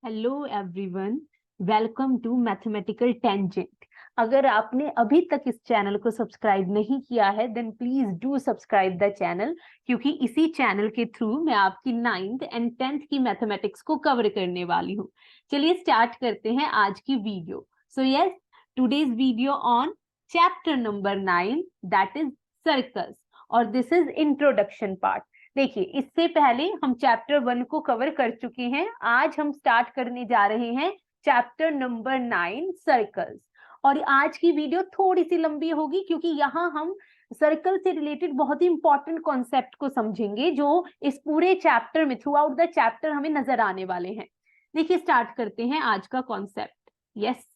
Hello everyone, welcome to mathematical tangent. अगर आपने अभी तक इस चैनल को सब्सक्राइब नहीं किया है then please do subscribe the channel, क्योंकि इसी चैनल के थ्रू मैं आपकी 9th एंड 10th की मैथमेटिक्स को कवर करने वाली हूँ। चलिए स्टार्ट करते हैं आज की video. So yes, today's video on chapter number 9 that is circles, और दिस इज इंट्रोडक्शन पार्ट। देखिए, इससे पहले हम चैप्टर 1 को कवर कर चुके हैं। आज हम स्टार्ट करने जा रहे हैं चैप्टर नंबर 9 सर्कल्स। और आज की वीडियो थोड़ी सी लंबी होगी क्योंकि यहाँ हम सर्कल से रिलेटेड बहुत ही इंपॉर्टेंट कॉन्सेप्ट को समझेंगे जो इस पूरे चैप्टर में थ्रू आउट द चैप्टर हमें नजर आने वाले हैं। देखिए, स्टार्ट करते हैं आज का कॉन्सेप्ट। यस,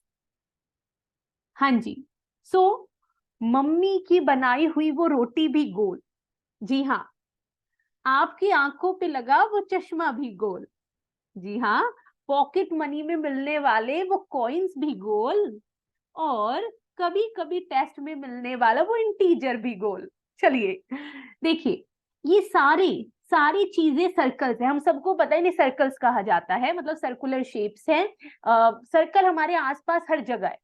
हाँ जी। मम्मी की बनाई हुई वो रोटी भी गोल। जी हाँ, आपकी आंखों पे लगा वो चश्मा भी गोल। जी हाँ, पॉकेट मनी में मिलने वाले वो कॉइन्स भी गोल, और कभी कभी टेस्ट में मिलने वाला वो इंटीजर भी गोल। चलिए देखिए, ये सारी चीजें सर्कल्स है। हम सबको पता है इन्हें सर्कल्स कहा जाता है, मतलब सर्कुलर शेप्स हैं। सर्कल हमारे आसपास हर जगह है,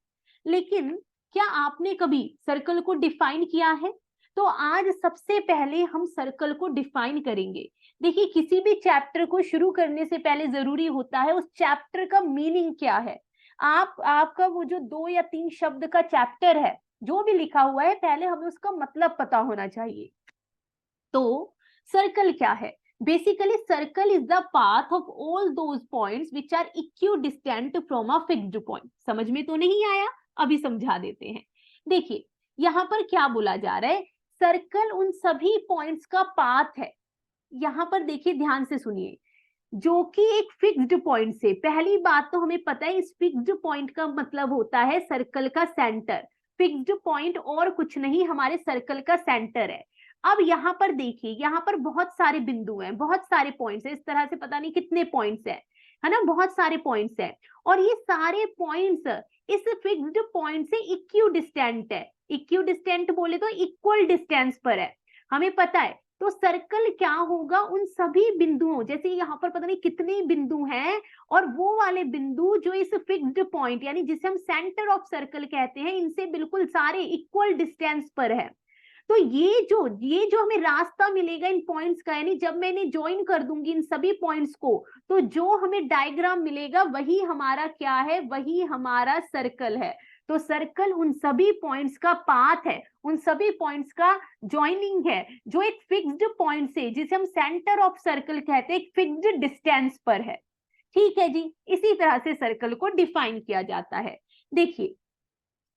लेकिन क्या आपने कभी सर्कल को डिफाइन किया है? तो आज सबसे पहले हम सर्कल को डिफाइन करेंगे। देखिए, किसी भी चैप्टर को शुरू करने से पहले जरूरी होता है उस चैप्टर का मीनिंग क्या है। आपका वो जो 2 या 3 शब्द का चैप्टर है, जो भी लिखा हुआ है, पहले हमें उसका मतलब पता होना चाहिए। तो सर्कल क्या है? Basically circle is the path of all those points which are equidistant from a fixed point. समझ में तो नहीं आया? अभी समझा देते हैं। देखिए, यहाँ पर क्या बोला जा रहा है, सर्कल उन सभी पॉइंट्स का पाथ है। यहाँ पर देखिए, ध्यान से सुनिए, जो कि एक फिक्स्ड पॉइंट से, पहली बात तो हमें पता है इस फिक्स्ड पॉइंट का मतलब होता है सर्कल का सेंटर। फिक्स्ड पॉइंट और कुछ नहीं, हमारे सर्कल का सेंटर है। अब यहाँ पर देखिए, यहाँ पर बहुत सारे बिंदु हैं, बहुत सारे पॉइंट्स हैं, इस तरह से पता नहीं कितने पॉइंट्स हैं, है ना, बहुत सारे पॉइंट्स हैं। और ये सारे पॉइंट्स इस फिक्स्ड पॉइंट से इक्विडिस्टेंट है। इक्विडिस्टेंट बोले तो इक्वल डिस्टेंस पर है, हमें पता है। तो सर्कल क्या होगा, उन सभी बिंदुओं, जैसे यहाँ पर पता नहीं कितने बिंदु हैं, और वो वाले बिंदु जो इस फिक्स्ड पॉइंट यानी जिसे हम सेंटर ऑफ सर्कल कहते हैं, इनसे बिल्कुल सारे इक्वल डिस्टेंस पर है। तो ये जो हमें रास्ता मिलेगा इन पॉइंट्स का, यानी जब मैं इन्हें ज्वाइन कर दूंगी इन सभी पॉइंट्स को, तो जो हमें डायग्राम मिलेगा वही हमारा क्या है, वही हमारा सर्कल है। तो सर्कल उन सभी पॉइंट्स का पाथ है, उन सभी पॉइंट्स का ज्वाइनिंग है, जो एक फिक्स्ड पॉइंट से, जिसे हम सेंटर ऑफ सर्कल कहते हैं, एक फिक्स्ड डिस्टेंस पर है। ठीक है जी, इसी तरह से सर्कल को डिफाइन किया जाता है। देखिए,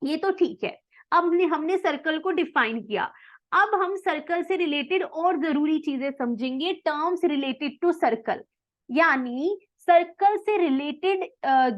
ये तो ठीक है, अब हमने सर्कल को डिफाइन किया। अब हम सर्कल से रिलेटेड और जरूरी चीजें समझेंगे, टर्म्स रिलेटेड टू सर्कल। यानी सर्कल से रिलेटेड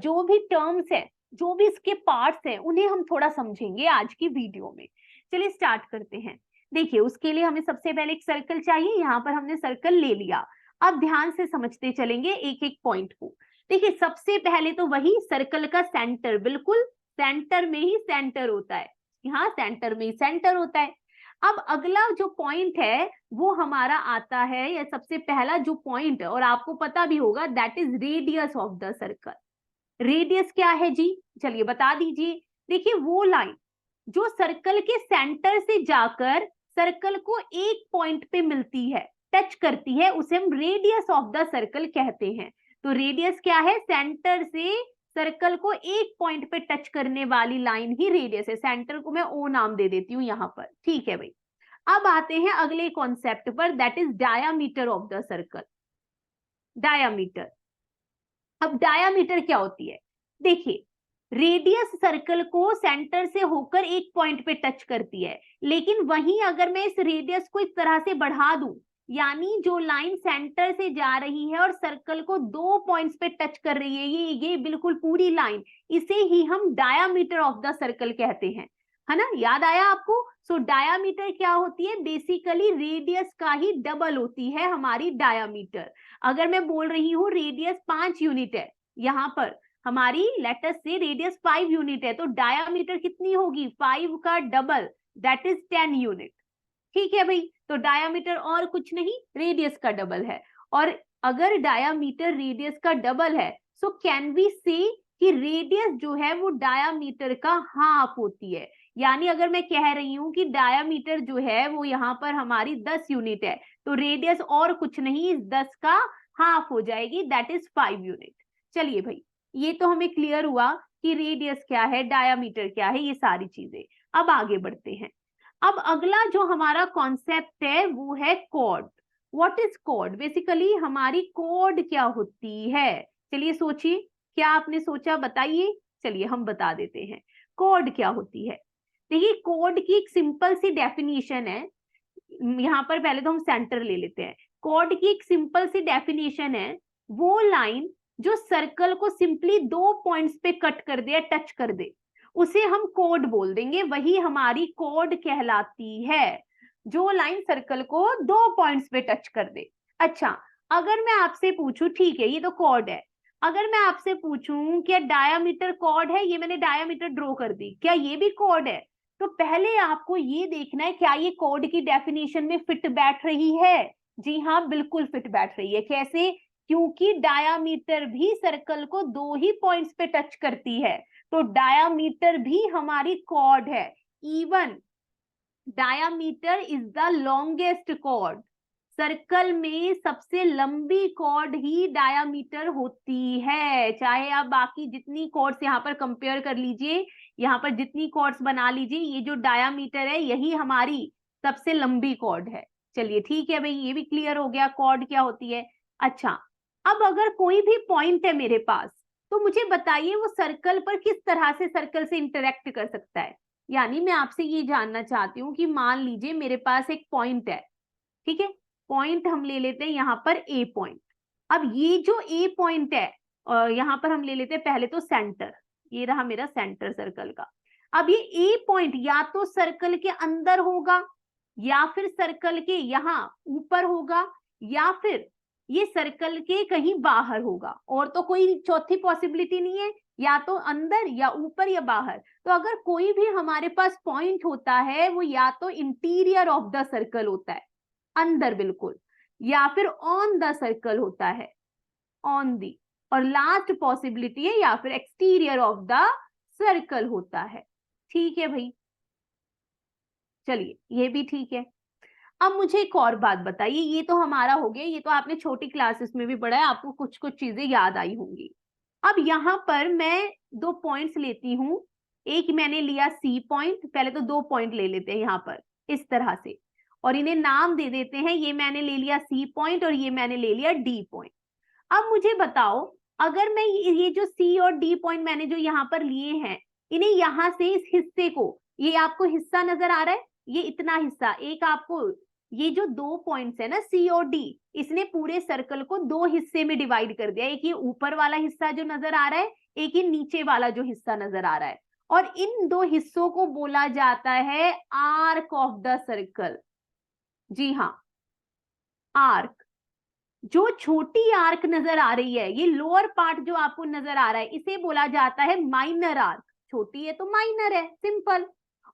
जो भी टर्म्स है, जो भी इसके पार्ट्स हैं, उन्हें हम थोड़ा समझेंगे आज की वीडियो में। चलिए स्टार्ट करते हैं। देखिए, उसके लिए हमें सबसे पहले एक सर्कल चाहिए। यहाँ पर हमने सर्कल ले लिया। अब ध्यान से समझते चलेंगे एक एक पॉइंट को। देखिए, सबसे पहले तो वही सर्कल का सेंटर, बिल्कुल सेंटर में ही सेंटर होता है, यहाँ सेंटर में ही सेंटर होता है। अब अगला जो पॉइंट है वो हमारा आता है, या सबसे पहला जो पॉइंट, और आपको पता भी होगा, that is radius of the circle. Radius क्या है जी? चलिए बता दीजिए। देखिए, वो लाइन जो सर्कल के सेंटर से जाकर सर्कल को एक पॉइंट पे मिलती है, टच करती है, उसे हम रेडियस ऑफ द सर्कल कहते हैं। तो रेडियस क्या है? सेंटर से सर्कल को एक पॉइंट पे टच करने वाली लाइन ही रेडियस है। सेंटर को मैं ओ नाम दे देती हूं यहां पर, ठीक है भाई। अब आते हैं अगले कॉन्सेप्ट पर, that is diameter of the circle. Diameter, अब डायामीटर क्या होती है? देखिए, रेडियस सर्कल को सेंटर से होकर एक पॉइंट पे टच करती है, लेकिन वहीं अगर मैं इस रेडियस को इस तरह से बढ़ा दूं, यानी जो लाइन सेंटर से जा रही है और सर्कल को 2 पॉइंट्स पे टच कर रही है, ये बिल्कुल पूरी लाइन, इसे ही हम डायामीटर ऑफ द सर्कल कहते हैं, है ना? याद आया आपको? सो डायामीटर क्या होती है? बेसिकली रेडियस का ही डबल होती है हमारी डायामीटर। अगर मैं बोल रही हूँ रेडियस 5 यूनिट है, यहाँ पर हमारी लेटर से रेडियस 5 यूनिट है, तो डायामीटर कितनी होगी? 5 का डबल, दैट इज 10 यूनिट। ठीक है भाई, तो डायामीटर और कुछ नहीं, रेडियस का डबल है। और अगर डायामीटर रेडियस का डबल है, सो कैन वी से कि रेडियस जो है वो डायामीटर का हाफ होती है। यानी अगर मैं कह रही हूं कि डायामीटर जो है वो यहाँ पर हमारी 10 यूनिट है, तो रेडियस और कुछ नहीं इस 10 का हाफ हो जाएगी, दैट इज 5 यूनिट। चलिए भाई, ये तो हमें क्लियर हुआ कि रेडियस क्या है, डायामीटर क्या है, ये सारी चीजें। अब आगे बढ़ते हैं। अब अगला जो हमारा कॉन्सेप्ट है वो है chord. What is chord? Basically हमारी कॉर्ड क्या होती है? चलिए सोचिए, क्या आपने सोचा, बताइए। चलिए हम बता देते हैं कॉर्ड क्या होती है। देखिए, कॉर्ड की एक सिंपल सी डेफिनेशन है। यहाँ पर पहले तो हम सेंटर ले लेते हैं। कॉर्ड की एक सिंपल सी डेफिनेशन है, वो लाइन जो सर्कल को सिंपली 2 पॉइंट्स पे कट कर दे या टच कर दे, उसे हम कॉर्ड बोल देंगे, वही हमारी कॉर्ड कहलाती है। जो लाइन सर्कल को 2 पॉइंट्स पे टच कर दे। अच्छा, अगर मैं आपसे पूछूं, ठीक है ये तो कॉर्ड है, अगर मैं आपसे पूछूं क्या डायामीटर कॉर्ड है, ये मैंने डायामीटर ड्रॉ कर दी, क्या ये भी कॉर्ड है? तो पहले आपको ये देखना है क्या ये कॉर्ड की डेफिनेशन में फिट बैठ रही है। जी हाँ, बिल्कुल फिट बैठ रही है। कैसे? क्योंकि डायामीटर भी सर्कल को 2 ही पॉइंट्स पे टच करती है, तो डायामीटर भी हमारी कॉर्ड है। Even diameter is the longest chord. Circle में सबसे लंबी कॉर्ड ही डायामीटर होती है। चाहे आप बाकी जितनी कॉर्ड्स यहाँ पर कंपेयर कर लीजिए, यहाँ पर जितनी कॉर्ड्स बना लीजिए, ये जो डायामीटर है यही हमारी सबसे लंबी कॉर्ड है। चलिए ठीक है भाई, ये भी क्लियर हो गया कॉर्ड क्या होती है। अच्छा, अब अगर कोई भी पॉइंट है मेरे पास, तो मुझे बताइए वो सर्कल पर किस तरह से सर्कल से इंटरेक्ट कर सकता है। यानी मैं आपसे ये जानना चाहती हूँ कि मान लीजिए मेरे पास एक पॉइंट है, ठीक है, पॉइंट हम ले लेते हैं यहाँ पर ए पॉइंट। अब ये जो ए पॉइंट है, यहाँ पर हम ले लेते हैं पहले तो सेंटर, ये रहा मेरा सेंटर सर्कल का। अब ये ए पॉइंट या तो सर्कल के अंदर होगा, या फिर सर्कल के यहाँ ऊपर होगा, या फिर ये सर्कल के कहीं बाहर होगा, और तो कोई चौथी पॉसिबिलिटी नहीं है, या तो अंदर या ऊपर या बाहर। तो अगर कोई भी हमारे पास पॉइंट होता है वो या तो इंटीरियर ऑफ द सर्कल होता है, अंदर बिल्कुल, या फिर ऑन द सर्कल होता है, ऑन दी, और लास्ट पॉसिबिलिटी है या फिर एक्सटीरियर ऑफ द सर्कल होता है। ठीक है भाई, चलिए ये भी ठीक है। अब मुझे एक और बात बताइए, ये तो हमारा हो गया, ये तो आपने छोटी क्लासेस में भी पढ़ा है, आपको कुछ कुछ चीजें याद आई होंगी। अब यहाँ पर मैं 2 पॉइंट्स लेती हूँ, एक मैंने लिया सी पॉइंट, पहले तो 2 पॉइंट ले लेते हैं यहाँ पर इस तरह से, और इन्हें नाम दे देते हैं, ये मैंने ले लिया सी पॉइंट और ये मैंने ले लिया डी पॉइंट। अब मुझे बताओ, अगर मैं ये जो सी और डी पॉइंट मैंने जो यहाँ पर लिए हैं, इन्हें यहाँ से इस हिस्से को, ये आपको हिस्सा नजर आ रहा है, ये इतना हिस्सा, एक आपको ये जो 2 पॉइंट्स है ना सी और डी, इसने पूरे सर्कल को 2 हिस्से में डिवाइड कर दिया। एक ये ऊपर वाला हिस्सा जो नजर आ रहा है, एक ये नीचे वाला जो हिस्सा नजर आ रहा है, और इन 2 हिस्सों को बोला जाता है आर्क ऑफ द सर्कल। जी हाँ, आर्क। जो छोटी आर्क नजर आ रही है, ये लोअर पार्ट जो आपको नजर आ रहा है, इसे बोला जाता है माइनर आर्क। छोटी है तो माइनर है, सिंपल।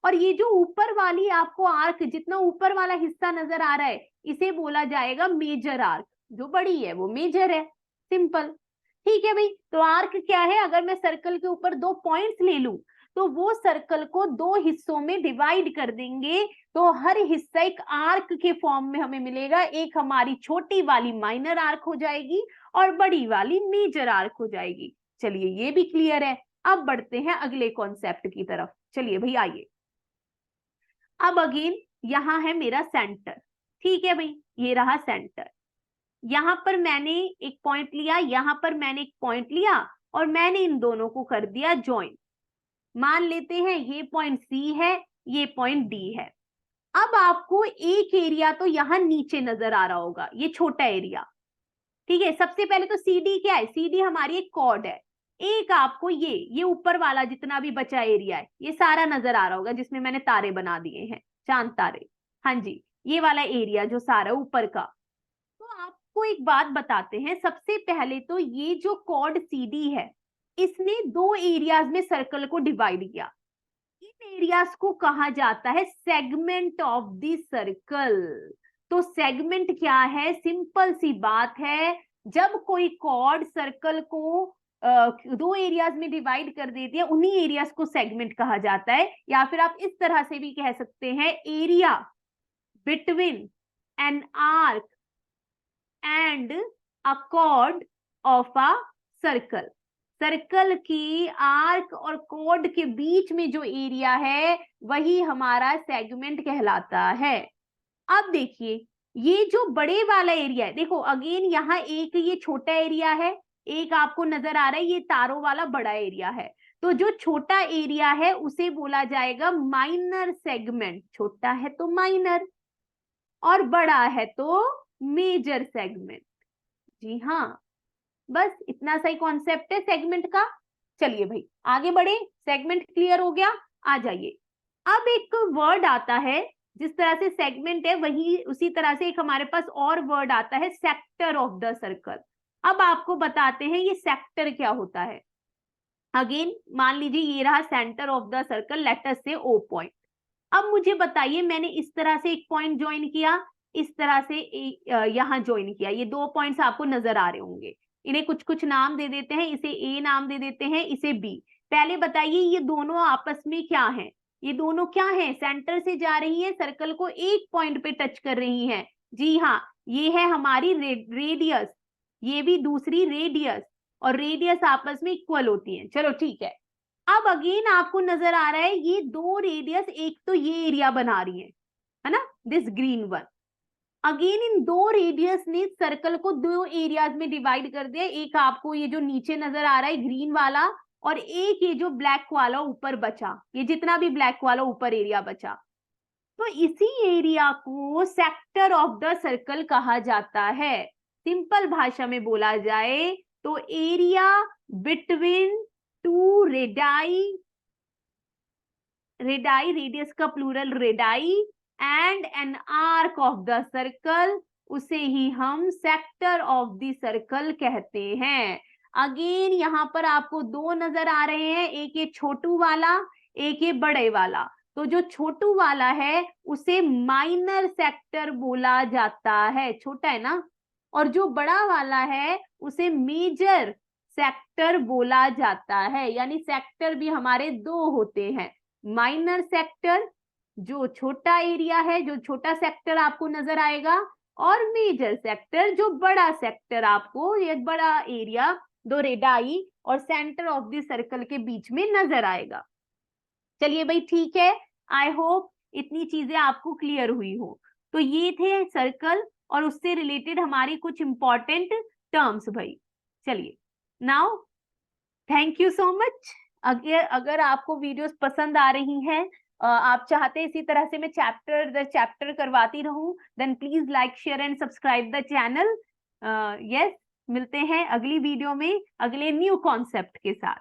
और ये जो ऊपर वाली आपको आर्क, जितना ऊपर वाला हिस्सा नजर आ रहा है, इसे बोला जाएगा मेजर आर्क। जो बड़ी है वो मेजर है, सिंपल। ठीक है भाई, तो आर्क क्या है? अगर मैं सर्कल के ऊपर 2 पॉइंट्स ले लूं, तो वो सर्कल को 2 हिस्सों में डिवाइड कर देंगे, तो हर हिस्सा एक आर्क के फॉर्म में हमें मिलेगा। एक हमारी छोटी वाली माइनर आर्क हो जाएगी और बड़ी वाली मेजर आर्क हो जाएगी। चलिए ये भी क्लियर है। अब बढ़ते हैं अगले कॉन्सेप्ट की तरफ। चलिए भाई आइए। अब अगेन यहां है मेरा सेंटर, ठीक है भाई, ये रहा सेंटर। यहां पर मैंने एक पॉइंट लिया, यहां पर मैंने एक पॉइंट लिया, और मैंने इन दोनों को कर दिया ज्वाइन। मान लेते हैं ये पॉइंट सी है, ये पॉइंट डी है। अब आपको एक एरिया तो यहां नीचे नजर आ रहा होगा, ये छोटा एरिया, ठीक है। सबसे पहले तो सी डी क्या है? सी डी हमारी एक कॉर्ड है। एक आपको ये ऊपर वाला जितना भी बचा एरिया है, ये सारा नजर आ रहा होगा, जिसमें मैंने तारे बना दिए हैं, चांद तारे। हाँ जी, ये वाला एरिया जो सारा ऊपर का। तो आपको एक बात बताते हैं, सबसे पहले तो ये जो कॉर्ड सी डी है, इसने 2 एरियाज में सर्कल को डिवाइड किया। इन एरियाज को कहा जाता है सेगमेंट ऑफ द सर्कल। तो सेगमेंट क्या है? सिंपल सी बात है, जब कोई कॉर्ड सर्कल को दो एरियाज में डिवाइड कर देती है, उन्हीं एरियाज को सेगमेंट कहा जाता है। या फिर आप इस तरह से भी कह सकते हैं, area between an arc and a cord of a circle. Circle की आर्क और कॉर्ड के बीच में जो एरिया है वही हमारा सेगमेंट कहलाता है। अब देखिए, ये जो बड़े वाला एरिया है, देखो अगेन यहाँ एक ये छोटा एरिया है, एक आपको नजर आ रहा है ये तारों वाला बड़ा एरिया है। तो जो छोटा एरिया है उसे बोला जाएगा माइनर सेगमेंट। छोटा है तो माइनर और बड़ा है तो मेजर सेगमेंट। जी हाँ, बस इतना सही कॉन्सेप्ट है सेगमेंट का। चलिए भाई आगे बढ़े, सेगमेंट क्लियर हो गया। आ जाइए, अब एक वर्ड आता है, जिस तरह से सेगमेंट है वही उसी तरह से एक हमारे पास और वर्ड आता है, सेक्टर ऑफ द सर्कल। अब आपको बताते हैं ये सेक्टर क्या होता है। अगेन मान लीजिए ये रहा centre of the circle, let us से O पॉइंट। अब मुझे बताइए, मैंने इस तरह से एक पॉइंट ज्वाइन किया, इस तरह से यहां ज्वाइन किया, ये दो पॉइंट्स आपको नजर आ रहे होंगे। इन्हें कुछ कुछ नाम दे देते हैं, इसे A नाम दे देते हैं, इसे B। पहले बताइए ये दोनों आपस में क्या है? ये दोनों क्या है? सेंटर से जा रही है, सर्कल को एक पॉइंट पे टच कर रही है। जी हाँ, ये है हमारी रेडियस, ये भी दूसरी रेडियस, और रेडियस आपस में इक्वल होती है। चलो ठीक है। अब अगेन आपको नजर आ रहा है ये दो रेडियस एक तो ये एरिया बना रही है ना, this green one. Again in दो रेडियस ने सर्कल को दो एरियाज में डिवाइड कर दिया। एक आपको ये जो नीचे नजर आ रहा है ग्रीन वाला, और एक ये जो ब्लैक वाला ऊपर बचा, ये जितना भी ब्लैक वाला ऊपर एरिया बचा। तो इसी एरिया को सेक्टर ऑफ द सर्कल कहा जाता है। सिंपल भाषा में बोला जाए तो area between two radii, radii radius का plural radii, and an arc of the circle, उसे ही हम सेक्टर ऑफ द सर्कल कहते हैं। अगेन यहां पर आपको दो नजर आ रहे हैं, एक ये छोटू वाला, एक ये बड़े वाला। तो जो छोटू वाला है उसे माइनर सेक्टर बोला जाता है, छोटा है ना, और जो बड़ा वाला है उसे मेजर सेक्टर बोला जाता है। यानी सेक्टर भी हमारे दो होते हैं, माइनर सेक्टर जो छोटा एरिया है, जो छोटा सेक्टर आपको नजर आएगा, और मेजर सेक्टर जो बड़ा सेक्टर आपको, ये बड़ा एरिया दो रेडाई और सेंटर ऑफ द सर्कल के बीच में नजर आएगा। चलिए भाई ठीक है, आई होप इतनी चीजें आपको क्लियर हुई हो। तो ये थे सर्कल और उससे रिलेटेड हमारी कुछ इंपॉर्टेंट टर्म्स भाई। चलिए now thank you so much. अगर आपको वीडियोस पसंद आ रही हैं, आप चाहते हैं इसी तरह से मैं चैप्टर दर चैप्टर करवाती रहूं, then please like share and subscribe the channel. Yes, मिलते हैं अगली वीडियो में अगले न्यू कॉन्सेप्ट के साथ।